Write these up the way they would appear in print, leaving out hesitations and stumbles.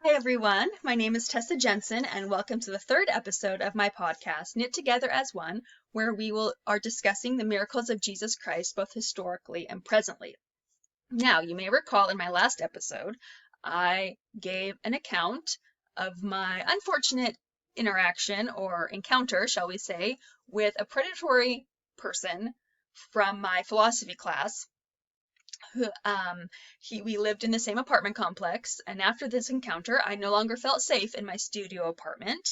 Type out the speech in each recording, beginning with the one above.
Hi, everyone. My name is Tessa Jensen, and welcome to the third episode of my podcast, Knit Together as One, where are discussing the miracles of Jesus Christ, both historically and presently. Now, you may recall in my last episode, I gave an account of my unfortunate interaction or encounter, shall we say, with a predatory person from my philosophy class. We lived in the same apartment complex, and after this encounter, I no longer felt safe in my studio apartment.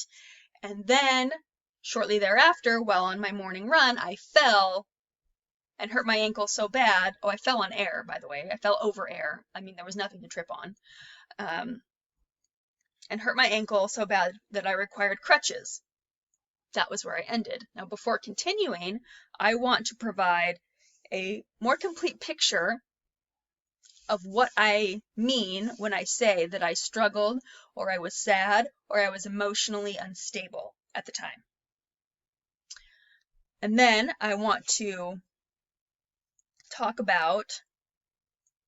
And then, shortly thereafter, while on my morning run, I fell and hurt my ankle so bad. Oh, I fell on air, by the way. I fell over air. I mean, there was nothing to trip on. And hurt my ankle so bad that I required crutches. That was where I ended. Now, before continuing, I want to provide a more complete picture of what I mean when I say that I struggled or I was sad or I was emotionally unstable at the time. And then I want to talk about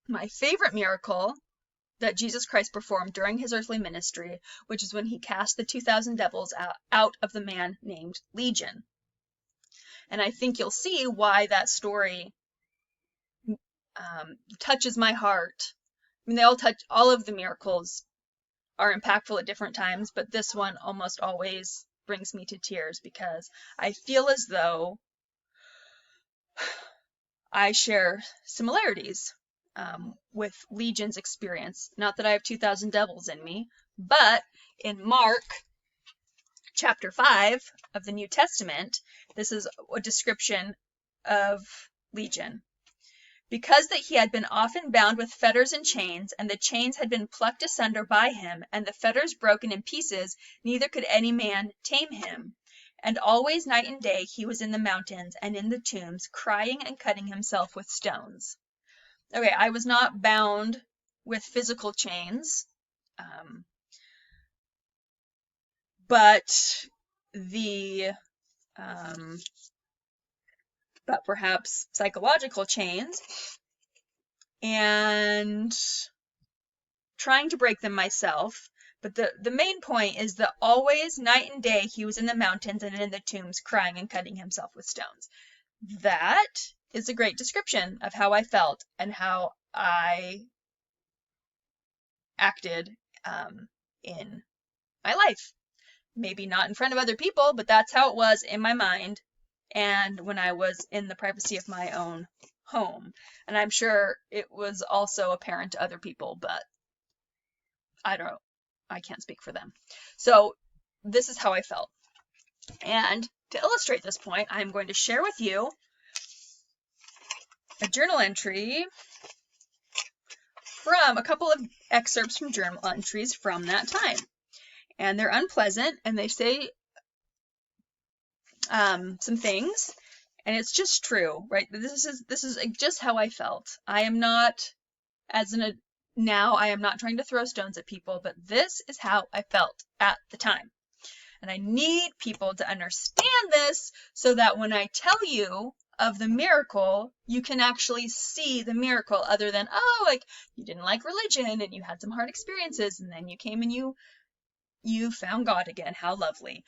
my favorite miracle that Jesus Christ performed during his earthly ministry, which is when he cast the 2,000 devils out of the man named Legion. And I think you'll see why that story touches my heart. I mean, all of the miracles are impactful at different times, but this one almost always brings me to tears because I feel as though I share similarities with Legion's experience. Not that I have 2,000 devils in me, but in Mark chapter 5 of the New Testament, this is a description of Legion. Because that he had been often bound with fetters and chains, and the chains had been plucked asunder by him, and the fetters broken in pieces, neither could any man tame him. And always night and day he was in the mountains and in the tombs, crying and cutting himself with stones. Okay, I was not bound with physical chains, but perhaps psychological chains, and trying to break them myself. But the main point is that always, night and day, he was in the mountains and in the tombs, crying and cutting himself with stones. That is a great description of how I felt and how I acted in my life. Maybe not in front of other people, but that's how it was in my mind and when I was in the privacy of my own home. And I'm sure it was also apparent to other people, but I can't speak for them. So this is how I felt. And to illustrate this point, I'm going to share with you a journal entry from a couple of excerpts from journal entries from that time. And they're unpleasant, and they say some things, and it's just true, right? This is just how I felt. I am not, now I am not trying to throw stones at people, but this is how I felt at the time. And I need people to understand this so that when I tell you of the miracle, you can actually see the miracle other than, oh, like you didn't like religion and you had some hard experiences and then you came and you found God again. How lovely.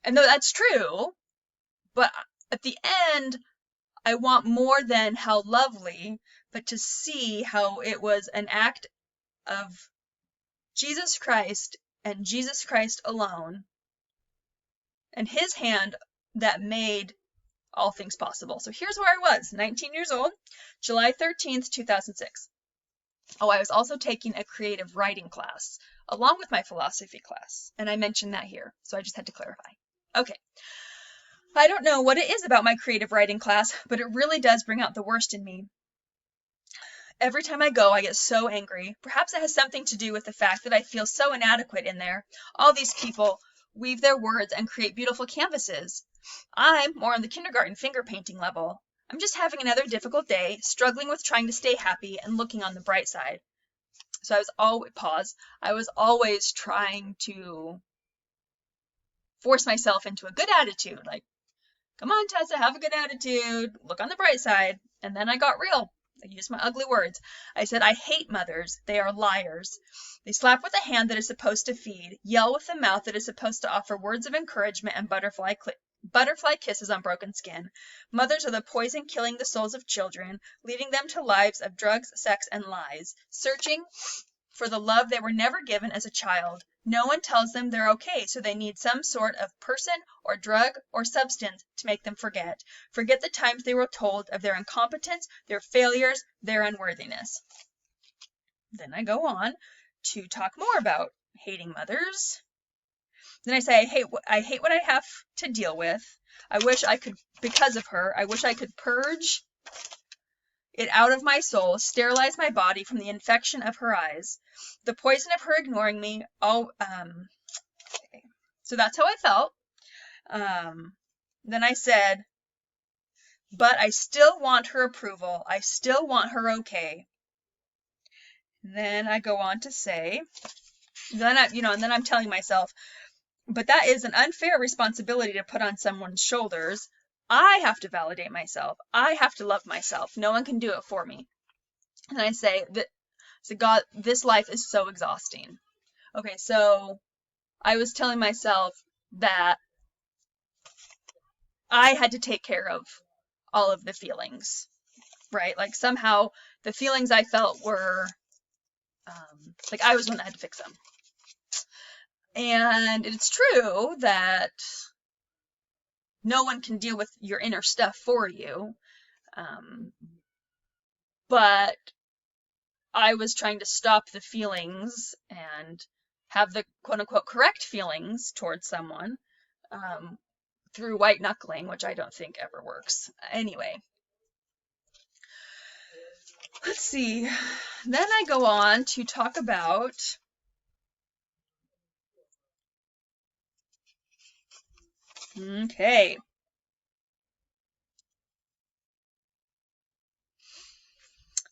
And though that's true, but at the end, I want more than how lovely, but to see how it was an act of Jesus Christ and Jesus Christ alone and his hand that made all things possible. So here's where I was, 19 years old, July 13th, 2006. Oh, I was also taking a creative writing class along with my philosophy class, and I mentioned that here, so I just had to clarify. Okay. I don't know what it is about my creative writing class, but it really does bring out the worst in me. Every time I go, I get so angry. Perhaps it has something to do with the fact that I feel so inadequate in there. All these people weave their words and create beautiful canvases. I'm more on the kindergarten finger painting level. I'm just having another difficult day, struggling with trying to stay happy and looking on the bright side. So I was always trying to force myself into a good attitude, like, come on, Tessa, have a good attitude, look on the bright side. And then I got real. I used my ugly words. I said, I hate mothers. They are liars. They slap with a hand that is supposed to feed, yell with a mouth that is supposed to offer words of encouragement and butterfly kisses on broken skin. Mothers are the poison killing the souls of children, leading them to lives of drugs, sex, and lies, searching for the love they were never given as a child. No one tells them they're okay, so they need some sort of person or drug or substance to make them forget. Forget the times they were told of their incompetence, their failures, their unworthiness. Then I go on to talk more about hating mothers. Then I say, I hate what I have to deal with. I wish I could, because of her, I wish I could purge it out of my soul, sterilize my body from the infection of her eyes, the poison of her ignoring me. Okay. So that's how I felt. Then I said, but I still want her approval. I still want her okay. Then I go on to say, and then I'm telling myself, but that is an unfair responsibility to put on someone's shoulders. I have to validate myself. I have to love myself. No one can do it for me. And I say that, God, this life is so exhausting. Okay, so I was telling myself that I had to take care of all of the feelings, right? Like somehow the feelings I felt were, like I was the one that had to fix them. And it's true that no one can deal with your inner stuff for you. But I was trying to stop the feelings and have the quote unquote correct feelings towards someone through white knuckling, which I don't think ever works. Anyway, let's see. Then I go on to talk about okay.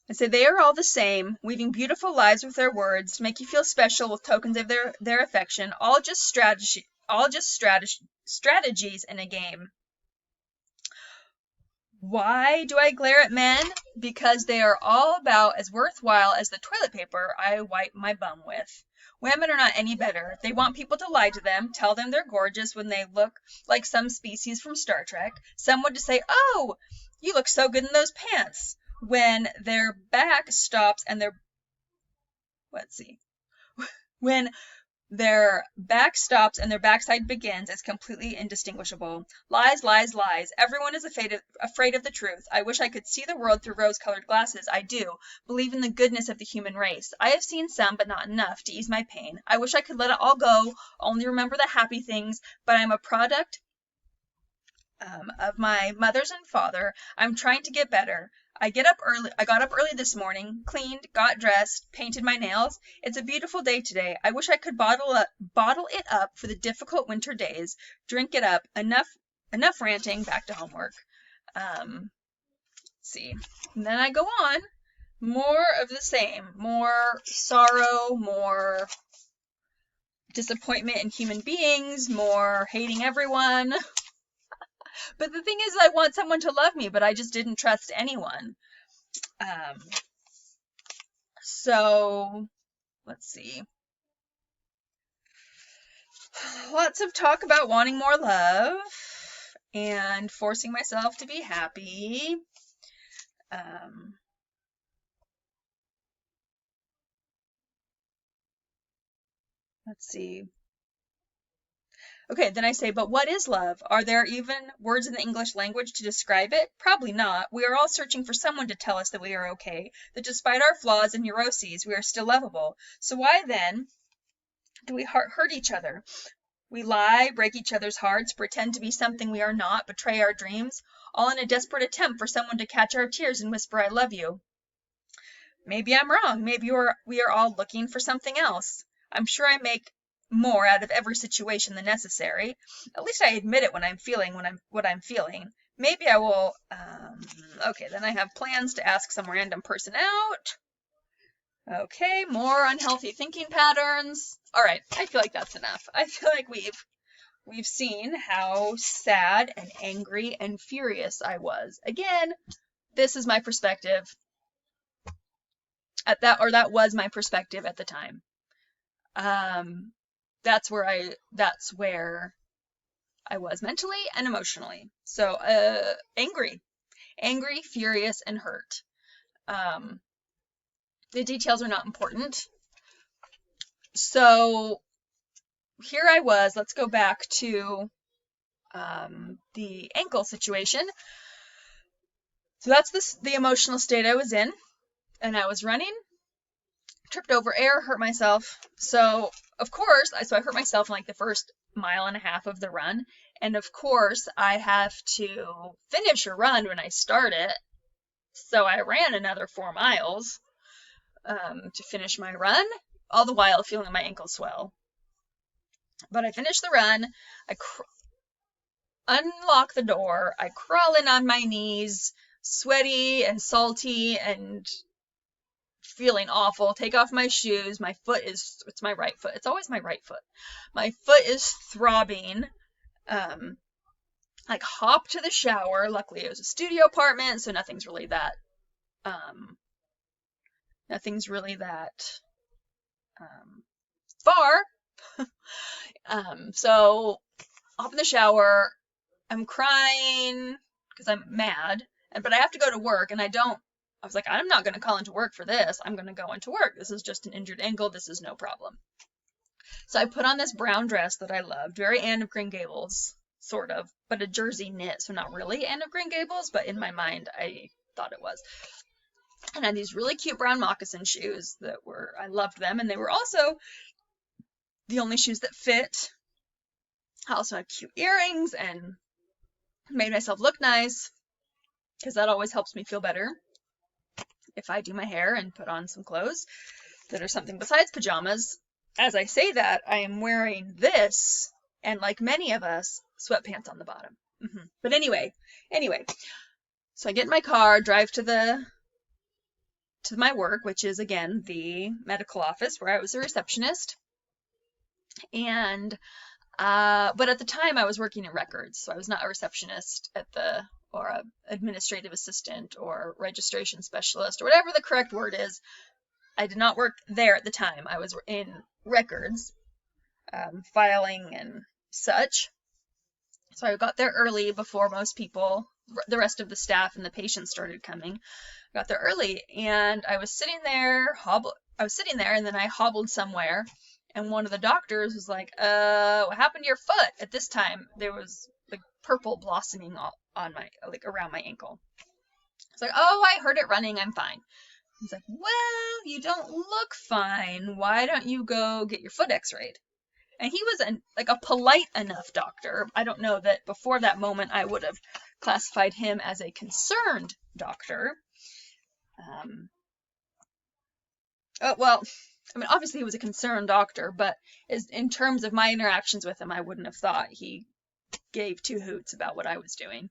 I say they are all the same, weaving beautiful lives with their words to make you feel special with tokens of their affection, all just strategies in a game. Why do I glare at men? Because they are all about as worthwhile as the toilet paper I wipe my bum with. Women are not any better. They want people to lie to them, tell them they're gorgeous when they look like some species from Star Trek. Someone to say, oh, you look so good in those pants. When their back stops and their backside begins, it's completely indistinguishable. Lies, lies, lies. Everyone is afraid of the truth. I wish I could see the world through rose-colored glasses. I do. Believe in the goodness of the human race. I have seen some, but not enough to ease my pain. I wish I could let it all go, only remember the happy things, but I'm a product of my mother's and father. I'm trying to get better. I got up early this morning, cleaned, got dressed, painted my nails. It's a beautiful day today. I wish I could bottle it up for the difficult winter days. Drink it up. Enough ranting. Back to homework. Let's see. And then I go on. More of the same. More sorrow, more disappointment in human beings, more hating everyone. But the thing is, I want someone to love me, but I just didn't trust anyone. So, let's see. Lots of talk about wanting more love and forcing myself to be happy. Let's see. Okay, then I say, but what is love? Are there even words in the English language to describe it? Probably not. We are all searching for someone to tell us that we are okay, that despite our flaws and neuroses, we are still lovable. So why then do we hurt each other? We lie, break each other's hearts, pretend to be something we are not, betray our dreams, all in a desperate attempt for someone to catch our tears and whisper, I love you. Maybe I'm wrong. Maybe we are all looking for something else. I'm sure I make more out of every situation than necessary. At least I admit it when I'm feeling what I'm feeling. Maybe I will. Okay, then I have plans to ask some random person out. Okay, more unhealthy thinking patterns. All right, I feel like that's enough. I feel like we've seen how sad and angry and furious I was. Again, this is my perspective. that was my perspective at the time. That's where I was mentally and emotionally. So, angry, furious, and hurt. The details are not important. So here I was. Let's go back to the ankle situation. So that's the emotional state I was in, and I was running, tripped over air, hurt myself. So of course, I hurt myself in like the first mile and a half of the run, and of course I have to finish a run when I start it. So I ran another 4 miles to finish my run, all the while feeling my ankle swell. But I finished the run. I unlock the door. I crawl in on my knees, sweaty and salty and feeling awful. Take off my shoes. My foot it's my right foot. It's always my right foot. My foot is throbbing. Like hop to the shower. Luckily it was a studio apartment, so nothing's really that far. So hop in the shower. I'm crying because I'm mad, but I have to go to work, and I was like, I'm not going to call into work for this. I'm going to go into work. This is just an injured ankle. This is no problem. So I put on this brown dress that I loved, very Anne of Green Gables, sort of, but a jersey knit, so not really Anne of Green Gables, but in my mind I thought it was. And I had these really cute brown moccasin shoes I loved them, and they were also the only shoes that fit. I also had cute earrings and made myself look nice, because that always helps me feel better if I do my hair and put on some clothes that are something besides pajamas. As I say that, I am wearing this, and like many of us, sweatpants on the bottom. But anyway, so I get in my car, drive to my work, which is again the medical office where I was a receptionist. And but at the time I was working in records, so I was not a receptionist or a administrative assistant or registration specialist or whatever the correct word is. I did not work there at the time. I was in records, filing and such. So I got there early before most people, the rest of the staff and the patients started coming. I got there early, and I was sitting there, and then I hobbled somewhere. And one of the doctors was like, what happened to your foot? At this time, there was like purple blossoming on around my ankle. It's like, oh, I heard it running. I'm fine. He's like, well, you don't look fine. Why don't you go get your foot x-rayed? And he was a polite enough doctor. I don't know that before that moment I would have classified him as a concerned doctor. Obviously he was a concerned doctor, but in terms of my interactions with him, I wouldn't have thought he gave two hoots about what I was doing.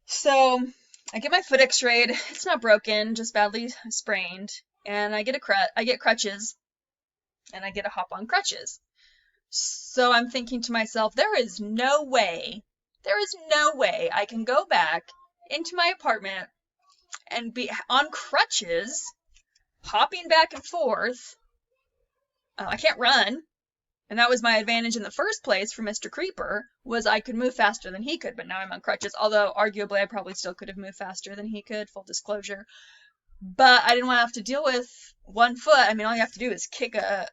So I get my foot x-rayed. It's not broken, just badly sprained. And I get crutches, and I get a hop on crutches. So I'm thinking to myself, there is no way I can go back into my apartment and be on crutches, hopping back and forth. I can't run. And that was my advantage in the first place for Mr. Creeper, was I could move faster than he could, but now I'm on crutches, although arguably I probably still could have moved faster than he could, full disclosure. But I didn't want to have to deal with one foot. I mean, all you have to do is kick a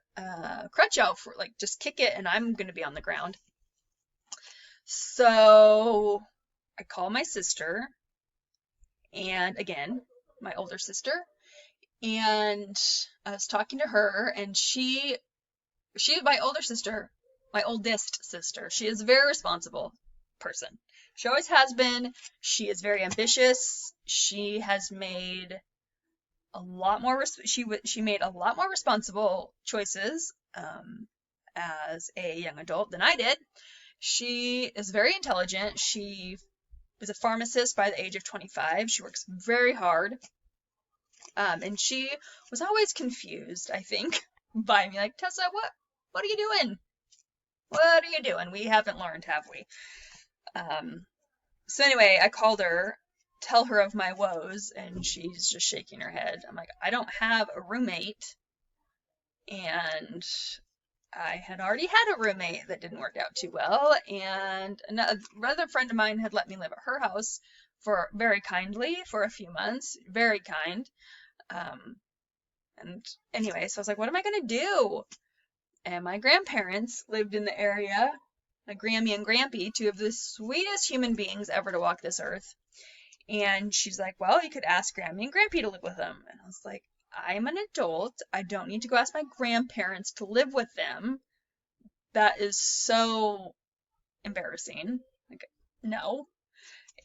crutch out, just kick it, and I'm going to be on the ground. So I call my sister, and again, my older sister, and I was talking to her, and my oldest sister, she is a very responsible person. She always has been. She is very ambitious. She has made a lot more, she made a lot more responsible choices as a young adult than I did. She is very intelligent. She was a pharmacist by the age of 25. She works very hard. And she was always confused, I think, by me, like, Tessa, what are you doing? What are you doing? We haven't learned, have we? So anyway, I called her, tell her of my woes, and she's just shaking her head. I'm like, I don't have a roommate, and I had already had a roommate that didn't work out too well, and another friend of mine had let me live at her house for very kindly for a few months, very kind. And anyway, so I was like, what am I gonna do? And my grandparents lived in the area, my Grammy and Grampy, two of the sweetest human beings ever to walk this earth. And she's like, well, you could ask Grammy and Grampy to live with them. And I was like, I'm an adult. I don't need to go ask my grandparents to live with them. That is so embarrassing. Like, no.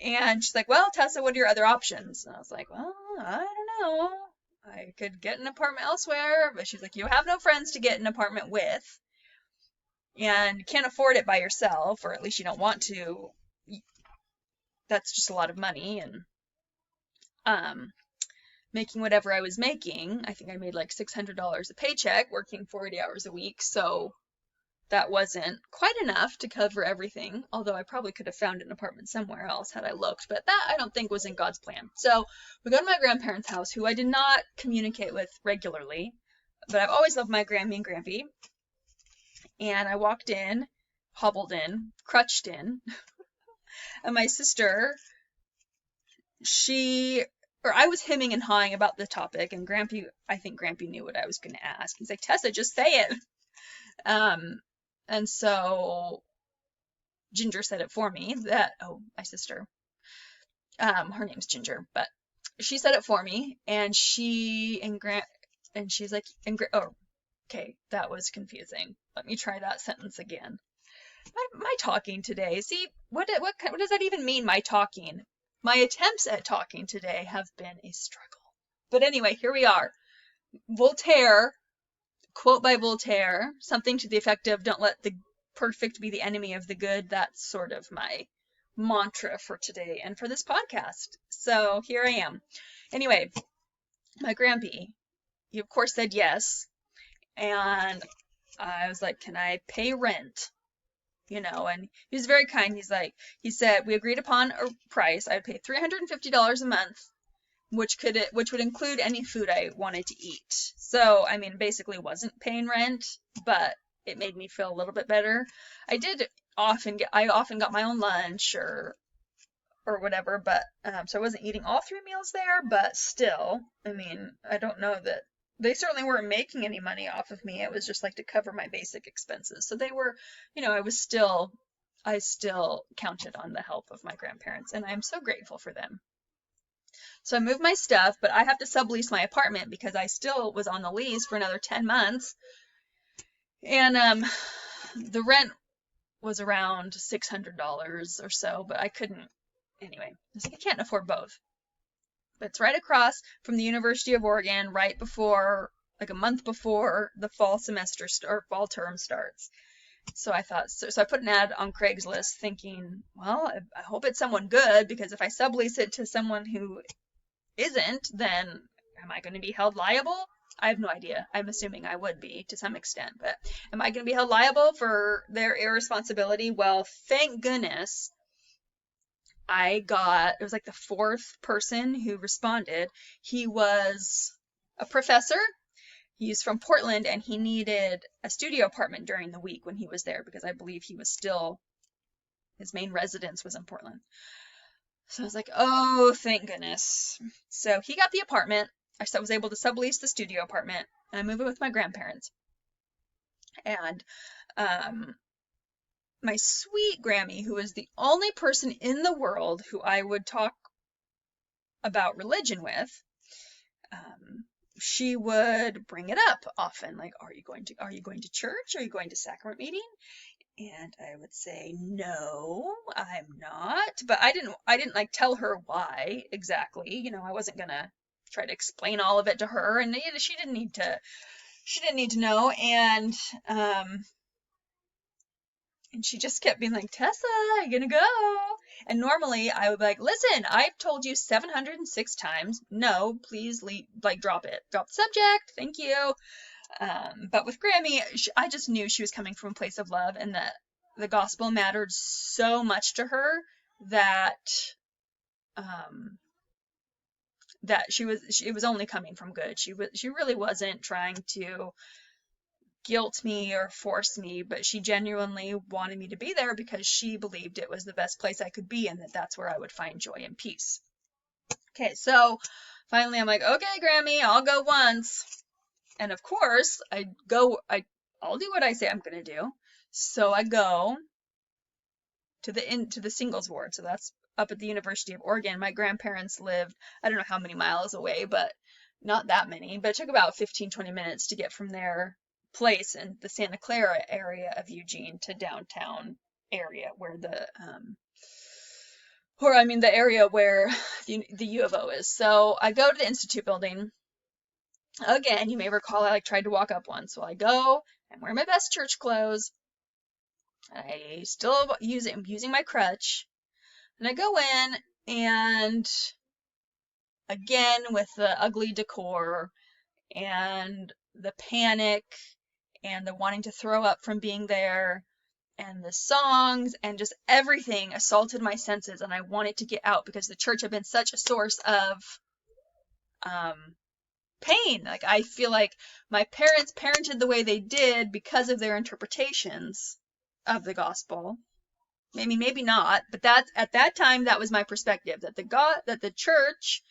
And she's like, well, Tessa, what are your other options? And I was like, well, I don't know. I could get an apartment elsewhere. But she's like, you have no friends to get an apartment with. And can't afford it by yourself, or at least you don't want to. That's just a lot of money. And making whatever I was making, I think I made like $600 a paycheck working 40 hours a week. So that wasn't quite enough to cover everything, although I probably could have found an apartment somewhere else had I looked, but that I don't think was in God's plan. So we go to my grandparents' house, who I did not communicate with regularly, but I've always loved my Grammy and Grampy. And I walked in, hobbled in, crutched in, and my sister, I was hemming and hawing about the topic, and I think Grampy knew what I was going to ask. He's like, Tessa, just say it. And so Ginger said it for me my sister, her name's Ginger, but she said it for me, and she's like, okay, that was confusing. Let me try that sentence again. My talking today, see, what does that even mean, my talking? My attempts at talking today have been a struggle. But anyway, here we are. Voltaire, quote by Voltaire, something to the effect of, don't let the perfect be the enemy of the good. That's sort of my mantra for today and for this podcast. So here I am. Anyway, my Grampy, he of course said yes. And I was like, can I pay rent? And he was very kind. He said, we agreed upon a price. I would pay $350 a month, which would include any food I wanted to eat. So, I mean, basically wasn't paying rent, but it made me feel a little bit better. I often got my own lunch or whatever, but so I wasn't eating all 3 meals there, but still, I mean, I don't know that they certainly weren't making any money off of me. It was just like to cover my basic expenses. So they were, I still counted on the help of my grandparents, and I'm so grateful for them. So I moved my stuff, but I have to sublease my apartment because I still was on the lease for another 10 months. And the rent was around $600 or so, but I couldn't. Anyway, I was like, I can't afford both. But it's right across from the University of Oregon, right before, like a month before the fall semester or fall term starts. So I thought, so I put an ad on Craigslist thinking, well, I hope it's someone good, because if I sublease it to someone who isn't, then am I going to be held liable? I have no idea. I'm assuming I would be to some extent, but am I going to be held liable for their irresponsibility? Well, thank goodness it was like the 4th person who responded. He was a professor. He's from Portland, and he needed a studio apartment during the week when he was there, because I believe his main residence was in Portland. So I was like, oh, thank goodness. So he got the apartment. I was able to sublease the studio apartment, and I moved in with my grandparents. And my sweet Grammy, who is the only person in the world who I would talk about religion with, she would bring it up often, like, are you going to church? Are you going to sacrament meeting? And I would say, no, I'm not. But I didn't like tell her why exactly. I wasn't gonna try to explain all of it to her, and she didn't need to know. And she just kept being like, Tessa, I'm gonna go. And normally I would be like, listen, I've told you 706 times, no, please drop it. Drop the subject, thank you. But with Grammy, I just knew she was coming from a place of love, and that the gospel mattered so much to her that that it was only coming from good. She really wasn't trying to guilt me or force me, but she genuinely wanted me to be there because she believed it was the best place I could be and that that's where I would find joy and peace. Okay, so finally I'm like, okay, Grammy, I'll go once. And of course, I'll do what I say I'm going to do. So I go to the singles ward. So that's up at the University of Oregon. My grandparents lived, I don't know how many miles away, but not that many. But it took about 15-20 minutes to get from their place in the Santa Clara area of Eugene to downtown area where the area where the U of O is. So I go to the Institute building. Again, you may recall I tried to walk up one. So I go, I'm wearing my best church clothes. I'm using my crutch. And I go in, and again with the ugly decor and the panic and the wanting to throw up from being there and the songs and just everything assaulted my senses, and I wanted to get out because the church had been such a source of pain. Like, I feel like my parents parented the way they did because of their interpretations of the gospel. Maybe not, but at that time, that was my perspective, that the Church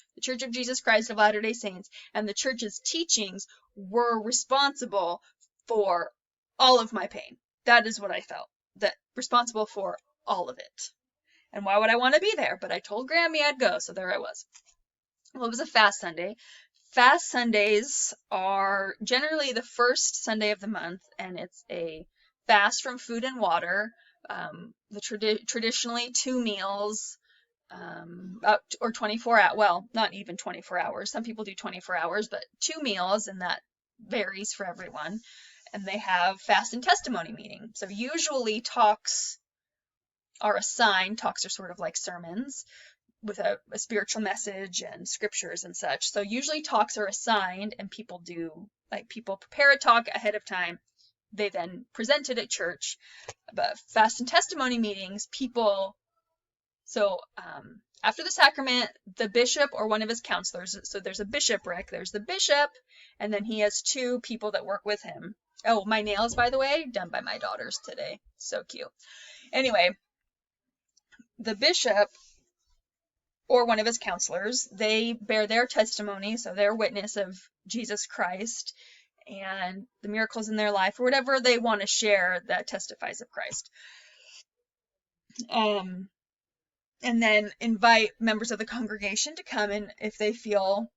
of Jesus Christ of Latter-day Saints, and the church's teachings were responsible for all of my pain. That is what I felt, that responsible for all of it. And why would I want to be there? But I told Grammy I'd go, so there I was. Well, it was a fast Sunday. Fast Sundays are generally the first Sunday of the month, and it's a fast from food and water. Traditionally 2 meals, or 24 hours. Well, not even 24 hours. Some people do 24 hours, but 2 meals, and that varies for everyone. And they have fast and testimony meeting. So usually talks are assigned. Talks are sort of like sermons with a spiritual message and scriptures and such. So usually talks are assigned, and people prepare a talk ahead of time. They then present it at church. But fast and testimony meetings, after the sacrament, the bishop or one of his counselors, so there's a bishopric, there's the bishop, and then he has 2 people that work with him. Oh, my nails, by the way, done by my daughters today. So cute. Anyway, the bishop or one of his counselors, they bear their testimony, so their witness of Jesus Christ and the miracles in their life, or whatever they want to share that testifies of Christ. And then invite members of the congregation to come in if they feel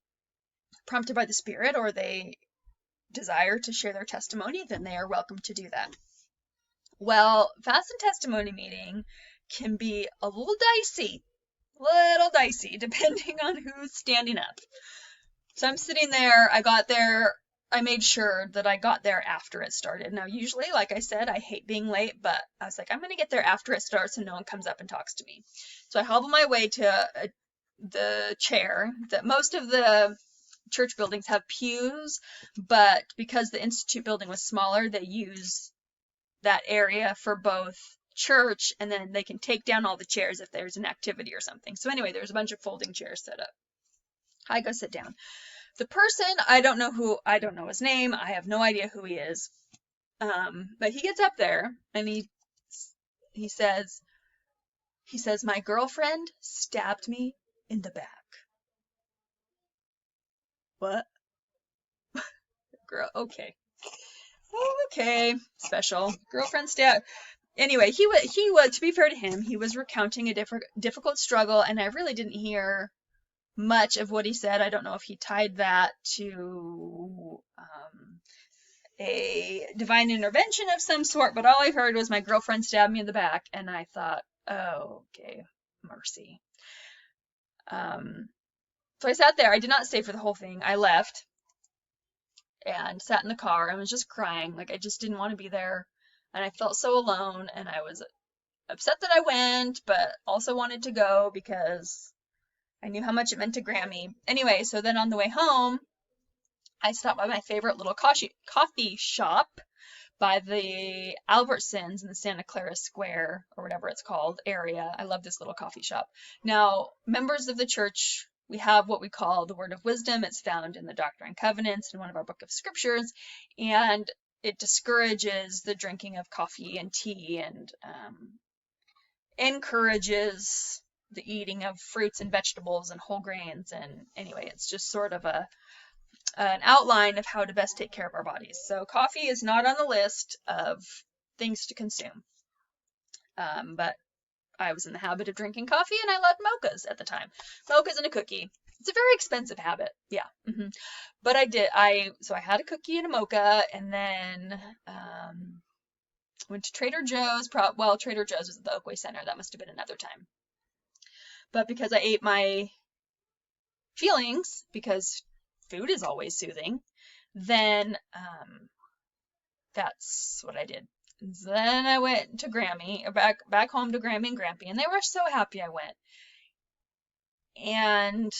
prompted by the Spirit or they desire to share their testimony, then they are welcome to do that. Well, fast and testimony meeting can be a little dicey, depending on who's standing up. So I'm sitting there, I made sure that I got there after it started. Now, usually, like I said, I hate being late, but I was like, I'm going to get there after it starts so no one comes up and talks to me. So I hobble my way to the chair. That most of the church buildings have pews, but because the Institute building was smaller, they use that area for both church, and then they can take down all the chairs if there's an activity or something. So anyway, there's a bunch of folding chairs set up. I go sit down. The person, I don't know his name. I have no idea who he is. But he gets up there and he says, my girlfriend stabbed me in the back. What? Girl, okay. Okay, special. Girlfriend stabbed. Anyway, he was, to be fair to him, he was recounting a difficult struggle, and I really didn't hear much of what he said. I don't know if he tied that to a divine intervention of some sort, but all I heard was my girlfriend stabbed me in the back, and I thought, oh, okay, mercy. So I sat there. I did not stay for the whole thing. I left and sat in the car and was just crying. Like, I just didn't want to be there, and I felt so alone, and I was upset that I went, but also wanted to go because I knew how much it meant to Grammy. Anyway, so then on the way home, I stopped by my favorite little coffee shop by the Albertsons in the Santa Clara Square, or whatever it's called, area. I love this little coffee shop. Now, members of the church we have what we call the word of wisdom. It's found in the Doctrine and Covenants in one of our book of scriptures, and it discourages the drinking of coffee and tea, and encourages the eating of fruits and vegetables and whole grains. And anyway, it's just sort of an outline of how to best take care of our bodies. So coffee is not on the list of things to consume. But I was in the habit of drinking coffee, and I loved mochas at the time. Mochas and a cookie. It's a very expensive habit. Yeah. But so I had a cookie and a mocha, and then went to Trader Joe's. Trader Joe's was at the Oakway Center. That must have been another time. But because I ate my feelings, because food is always soothing, then that's what I did. Then I went to Grammy, back home to Grammy and Grampy, and they were so happy I went. And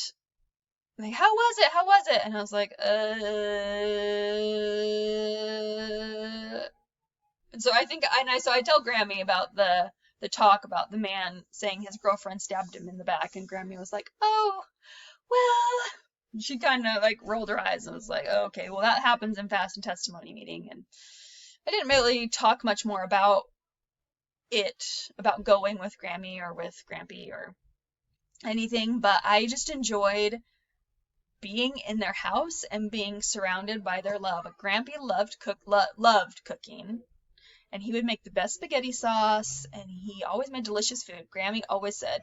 like, how was it? How was it? And I was like, And so I tell Grammy about the talk about the man saying his girlfriend stabbed him in the back, and Grammy was like, oh, well. And she kind of like rolled her eyes and was like, oh, okay, well, that happens in fast and testimony meeting. And I didn't really talk much more about going with Grammy or with Grampy or anything, but I just enjoyed being in their house and being surrounded by their love. Grampy loved cooking, and he would make the best spaghetti sauce, and he always made delicious food. Grammy always said,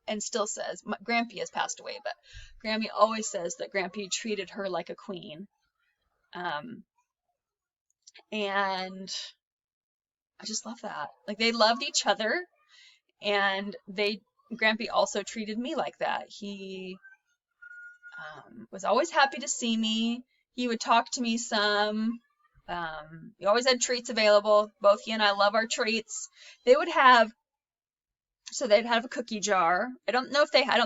and still says, Grampy has passed away, but Grammy always says that Grampy treated her like a queen. And I just love that. Like, they loved each other, and Grampy also treated me like that. He was always happy to see me. He would talk to me some. He always had treats available. Both he and I love our treats. They'd have a cookie jar. I don't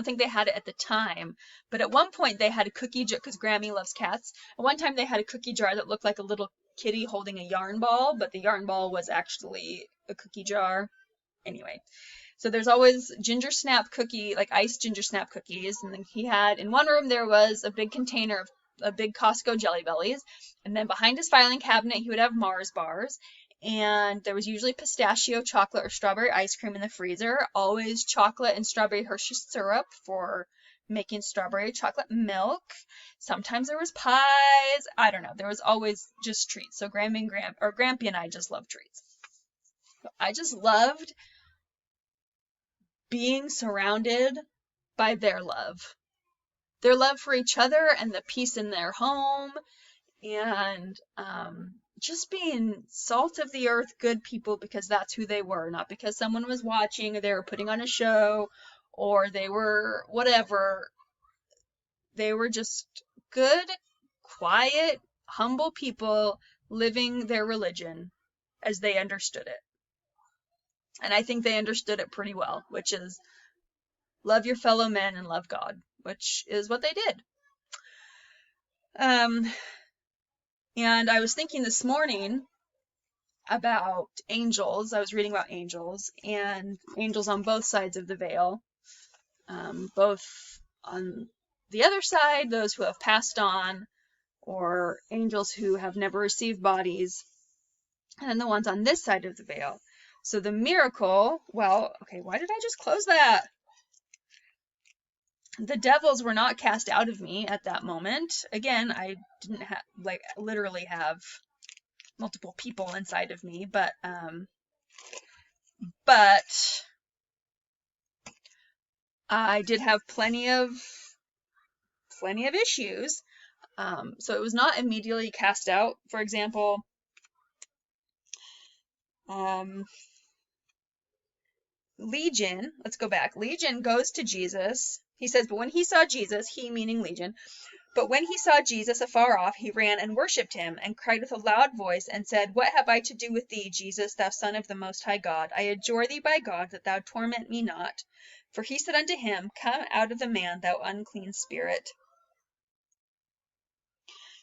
think they had it at the time, but at one point they had a cookie jar, because Grammy loves cats. At one time they had a cookie jar that looked like a little kitty holding a yarn ball, but the yarn ball was actually a cookie jar. Anyway, so there's always ginger snap cookie, like iced ginger snap cookies. And then he had, in one room, there was a big container of big Costco Jelly Bellies. And then behind his filing cabinet, he would have Mars bars. And there was usually pistachio, chocolate, or strawberry ice cream in the freezer. Always chocolate and strawberry Hershey syrup for making strawberry chocolate milk. Sometimes there was pies. I don't know. There was always just treats. So Grampy and I just loved treats. I just loved being surrounded by their love for each other, and the peace in their home, and just being salt of the earth, good people, because that's who they were, not because someone was watching or they were putting on a show or they were whatever. They were just good, quiet, humble people living their religion as they understood it. And I think they understood it pretty well, which is love your fellow men and love God, which is what they did. And I was thinking this morning about angels. I was reading about angels, and angels on both sides of the veil, both on the other side, those who have passed on, or angels who have never received bodies, and then the ones on this side of the veil. So the miracle, why did I just close that? The devils were not cast out of me at that moment. Again, I didn't literally have multiple people inside of me, but I did have plenty of issues. So it was not immediately cast out. For example, Legion, let's go back. Legion goes to Jesus. He says, but when he saw Jesus, he meaning Legion, but when he saw Jesus afar off, he ran and worshipped him, and cried with a loud voice, and said, what have I to do with thee, Jesus, thou Son of the Most High God? I adjure thee by God that thou torment me not. For he said unto him, come out of the man, thou unclean spirit.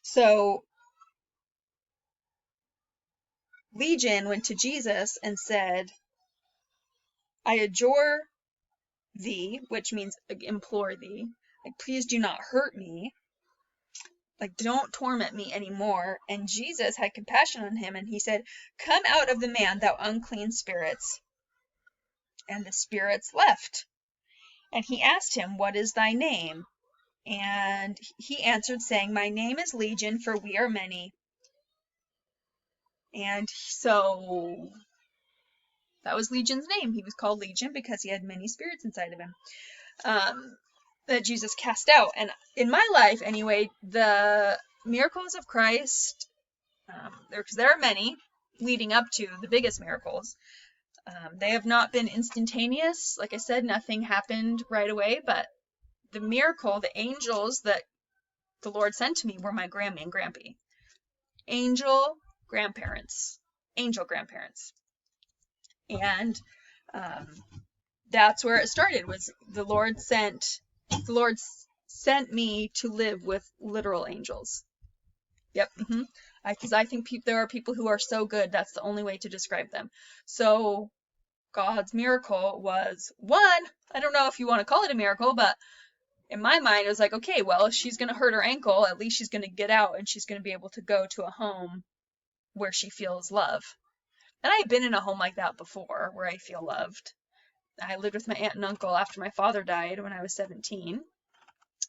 So Legion went to Jesus and said, I adjure thee, which means implore thee. Like, please do not hurt me. Like, don't torment me anymore. And Jesus had compassion on him, and he said, come out of the man, thou unclean spirits. And the spirits left. And he asked him, what is thy name? And he answered, saying, my name is Legion, for we are many. And so that was Legion's name. He was called Legion because he had many spirits inside of him that Jesus cast out. And in my life, anyway, the miracles of Christ, because there are many leading up to the biggest miracles. They have not been instantaneous. Like I said, nothing happened right away, but the miracle, the angels that the Lord sent to me were my Grammy and Grampy. Angel grandparents. And that's where it started, was the Lord sent me to live with literal angels. Yep. Because I think there are people who are so good, that's the only way to describe them. So God's miracle was, one, I don't know if you want to call it a miracle, but in my mind, it was like, okay, well, if she's going to hurt her ankle, at least she's going to get out and she's going to be able to go to a home where she feels love. And I had been in a home like that before, where I feel loved. I lived with my aunt and uncle after my father died when I was 17,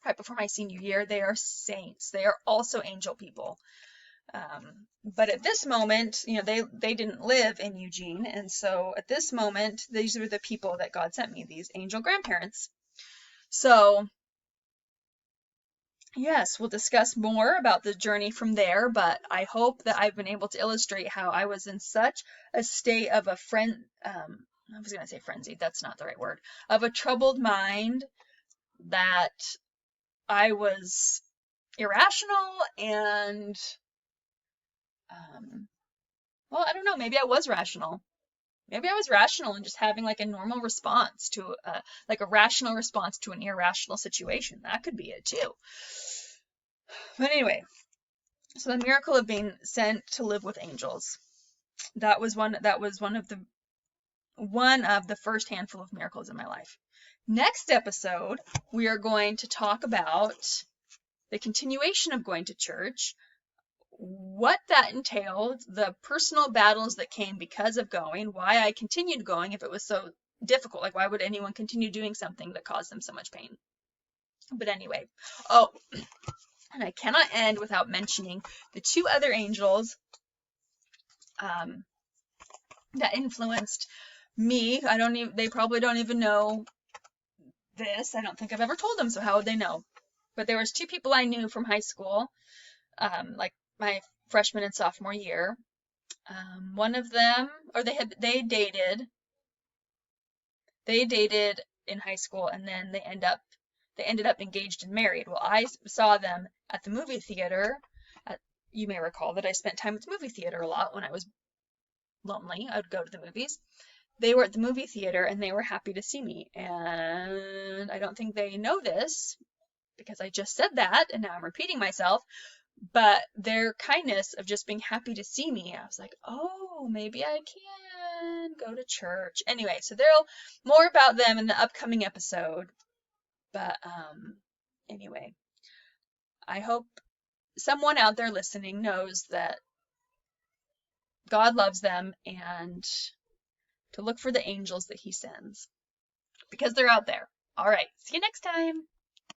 right before my senior year. They are saints. They are also angel people. But at this moment, they didn't live in Eugene. And so at this moment, these are the people that God sent me, these angel grandparents. So yes, we'll discuss more about the journey from there, but I hope that I've been able to illustrate how I was in such a state of I was going to say frenzied, that's not the right word, of a troubled mind, that I was irrational and, well, I don't know, maybe I was rational. Maybe I was rational and just having like a normal response to, like a rational response to an irrational situation. That could be it too. But anyway, so the miracle of being sent to live with angels. That was one of the first handful of miracles in my life. Next episode, we are going to talk about the continuation of going to church, what that entailed, the personal battles that came because of going, why I continued going if it was so difficult. Like, why would anyone continue doing something that caused them so much pain? But anyway, and I cannot end without mentioning the two other angels that influenced me. They probably don't even know this. I don't think I've ever told them, so how would they know? But there was two people I knew from high school, like my freshman and sophomore year. One of them, or they dated in high school, and then they ended up engaged and married. Well, I saw them at the movie theater. You may recall that I spent time at the movie theater a lot when I was lonely. I would go to the movies. They were at the movie theater and they were happy to see me. And I don't think they know this because I just said that and now I'm repeating myself. But their kindness of just being happy to see me, I was like, oh, maybe I can go to church. Anyway, so there'll more about them in the upcoming episode. But anyway, I hope someone out there listening knows that God loves them and to look for the angels that he sends because they're out there. All right. See you next time.